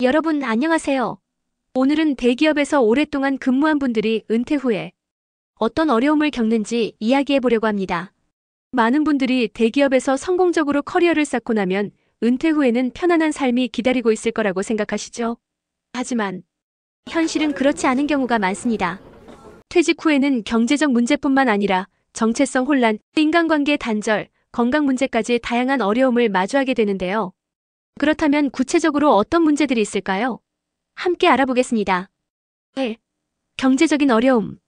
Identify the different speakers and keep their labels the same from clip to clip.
Speaker 1: 여러분 안녕하세요. 오늘은 대기업에서 오랫동안 근무한 분들이 은퇴 후에 어떤 어려움을 겪는지 이야기해 보려고 합니다. 많은 분들이 대기업에서 성공적으로 커리어를 쌓고 나면 은퇴 후에는 편안한 삶이 기다리고 있을 거라고 생각하시죠? 하지만 현실은 그렇지 않은 경우가 많습니다. 퇴직 후에는 경제적 문제뿐만 아니라 정체성 혼란, 인간관계 단절, 건강 문제까지 다양한 어려움을 마주하게 되는데요. 그렇다면 구체적으로 어떤 문제들이 있을까요? 함께 알아보겠습니다. 1. 경제적인 어려움.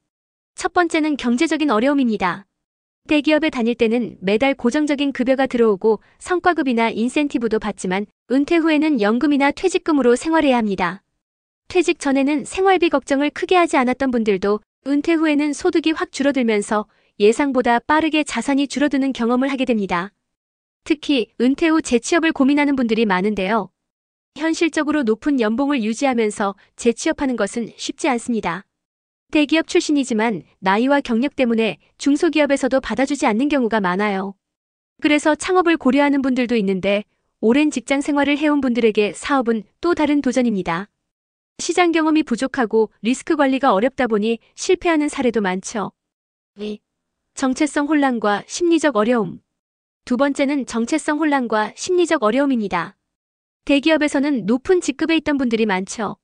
Speaker 1: 첫 번째는 경제적인 어려움입니다. 대기업에 다닐 때는 매달 고정적인 급여가 들어오고 성과급이나 인센티브도 받지만 은퇴 후에는 연금이나 퇴직금으로 생활해야 합니다. 퇴직 전에는 생활비 걱정을 크게 하지 않았던 분들도 은퇴 후에는 소득이 확 줄어들면서 예상보다 빠르게 자산이 줄어드는 경험을 하게 됩니다. 특히 은퇴 후 재취업을 고민하는 분들이 많은데요. 현실적으로 높은 연봉을 유지하면서 재취업하는 것은 쉽지 않습니다. 대기업 출신이지만 나이와 경력 때문에 중소기업에서도 받아주지 않는 경우가 많아요. 그래서 창업을 고려하는 분들도 있는데 오랜 직장 생활을 해온 분들에게 사업은 또 다른 도전입니다. 시장 경험이 부족하고 리스크 관리가 어렵다 보니 실패하는 사례도 많죠. 2. 정체성 혼란과 심리적 어려움. 두 번째는 정체성 혼란과 심리적 어려움입니다. 대기업에서는 높은 직급에 있던 분들이 많죠.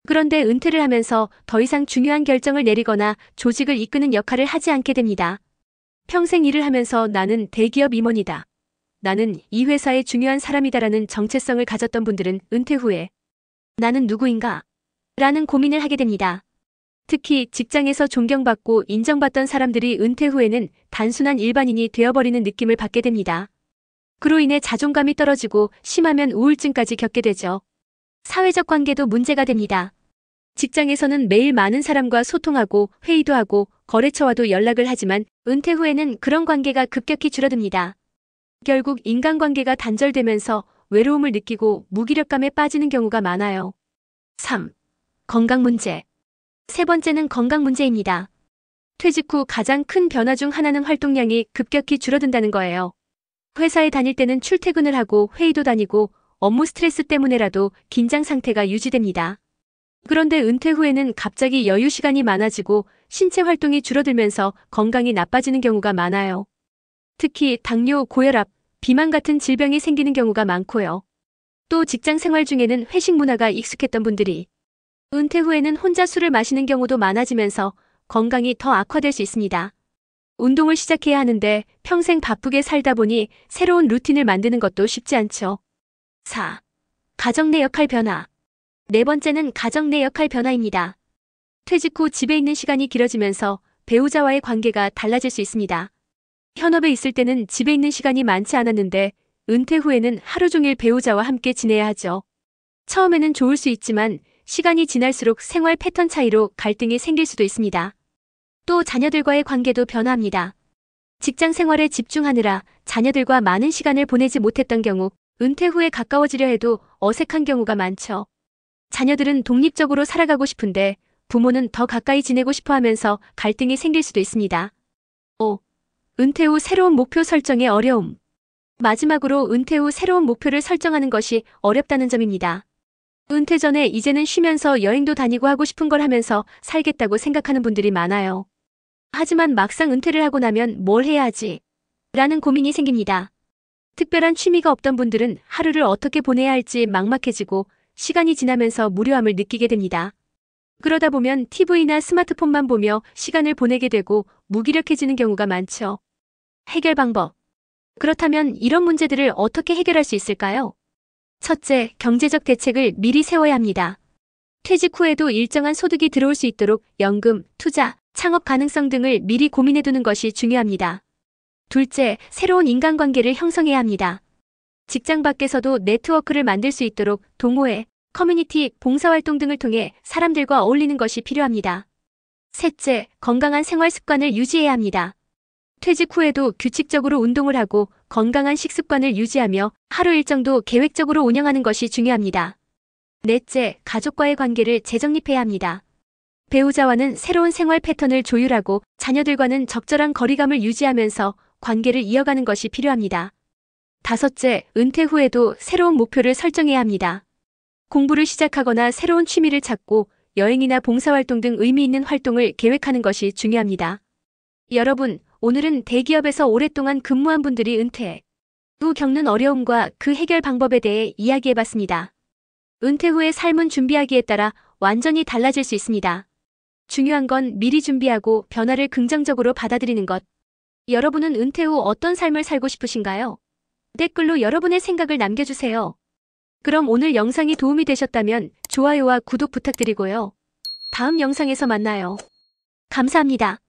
Speaker 1: 그런데 은퇴를 하면서 더 이상 중요한 결정을 내리거나 조직을 이끄는 역할을 하지 않게 됩니다. 평생 일을 하면서 나는 대기업 임원이다. 나는 이 회사의 중요한 사람이다라는 정체성을 가졌던 분들은 은퇴 후에 나는 누구인가? 라는 고민을 하게 됩니다. 특히 직장에서 존경받고 인정받던 사람들이 은퇴 후에는 단순한 일반인이 되어버리는 느낌을 받게 됩니다. 그로 인해 자존감이 떨어지고 심하면 우울증까지 겪게 되죠. 사회적 관계도 문제가 됩니다. 직장에서는 매일 많은 사람과 소통하고 회의도 하고 거래처와도 연락을 하지만 은퇴 후에는 그런 관계가 급격히 줄어듭니다. 결국 인간관계가 단절되면서 외로움을 느끼고 무기력감에 빠지는 경우가 많아요. 3. 건강 문제. 세 번째는 건강 문제입니다. 퇴직 후 가장 큰 변화 중 하나는 활동량이 급격히 줄어든다는 거예요. 회사에 다닐 때는 출퇴근을 하고 회의도 다니고 업무 스트레스 때문에라도 긴장 상태가 유지됩니다. 그런데 은퇴 후에는 갑자기 여유 시간이 많아지고 신체 활동이 줄어들면서 건강이 나빠지는 경우가 많아요. 특히 당뇨, 고혈압, 비만 같은 질병이 생기는 경우가 많고요. 또 직장 생활 중에는 회식 문화가 익숙했던 분들이 은퇴 후에는 혼자 술을 마시는 경우도 많아지면서 건강이 더 악화될 수 있습니다. 운동을 시작해야 하는데 평생 바쁘게 살다 보니 새로운 루틴을 만드는 것도 쉽지 않죠. 4. 가정 내 역할 변화. 네 번째는 가정 내 역할 변화입니다. 퇴직 후 집에 있는 시간이 길어지면서 배우자와의 관계가 달라질 수 있습니다. 현업에 있을 때는 집에 있는 시간이 많지 않았는데 은퇴 후에는 하루 종일 배우자와 함께 지내야 하죠. 처음에는 좋을 수 있지만 시간이 지날수록 생활 패턴 차이로 갈등이 생길 수도 있습니다. 또 자녀들과의 관계도 변화합니다. 직장 생활에 집중하느라 자녀들과 많은 시간을 보내지 못했던 경우 은퇴 후에 가까워지려 해도 어색한 경우가 많죠. 자녀들은 독립적으로 살아가고 싶은데 부모는 더 가까이 지내고 싶어 하면서 갈등이 생길 수도 있습니다. 5. 은퇴 후 새로운 목표 설정의 어려움. 마지막으로 은퇴 후 새로운 목표를 설정하는 것이 어렵다는 점입니다. 은퇴 전에 이제는 쉬면서 여행도 다니고 하고 싶은 걸 하면서 살겠다고 생각하는 분들이 많아요. 하지만 막상 은퇴를 하고 나면 뭘 해야 하지? 라는 고민이 생깁니다. 특별한 취미가 없던 분들은 하루를 어떻게 보내야 할지 막막해지고 시간이 지나면서 무료함을 느끼게 됩니다. 그러다 보면 TV나 스마트폰만 보며 시간을 보내게 되고 무기력해지는 경우가 많죠. 해결 방법. 그렇다면 이런 문제들을 어떻게 해결할 수 있을까요? 첫째, 경제적 대책을 미리 세워야 합니다. 퇴직 후에도 일정한 소득이 들어올 수 있도록 연금, 투자, 창업 가능성 등을 미리 고민해두는 것이 중요합니다. 둘째, 새로운 인간관계를 형성해야 합니다. 직장 밖에서도 네트워크를 만들 수 있도록 동호회, 커뮤니티, 봉사활동 등을 통해 사람들과 어울리는 것이 필요합니다. 셋째, 건강한 생활 습관을 유지해야 합니다. 퇴직 후에도 규칙적으로 운동을 하고 건강한 식습관을 유지하며 하루 일정도 계획적으로 운영하는 것이 중요합니다. 넷째, 가족과의 관계를 재정립해야 합니다. 배우자와는 새로운 생활 패턴을 조율하고 자녀들과는 적절한 거리감을 유지하면서 관계를 이어가는 것이 필요합니다. 다섯째, 은퇴 후에도 새로운 목표를 설정해야 합니다. 공부를 시작하거나 새로운 취미를 찾고 여행이나 봉사활동 등 의미 있는 활동을 계획하는 것이 중요합니다. 여러분, 오늘은 대기업에서 오랫동안 근무한 분들이 은퇴 후 겪는 어려움과 그 해결 방법에 대해 이야기해봤습니다. 은퇴 후의 삶은 준비하기에 따라 완전히 달라질 수 있습니다. 중요한 건 미리 준비하고 변화를 긍정적으로 받아들이는 것. 여러분은 은퇴 후 어떤 삶을 살고 싶으신가요? 댓글로 여러분의 생각을 남겨주세요. 그럼 오늘 영상이 도움이 되셨다면 좋아요와 구독 부탁드리고요. 다음 영상에서 만나요. 감사합니다.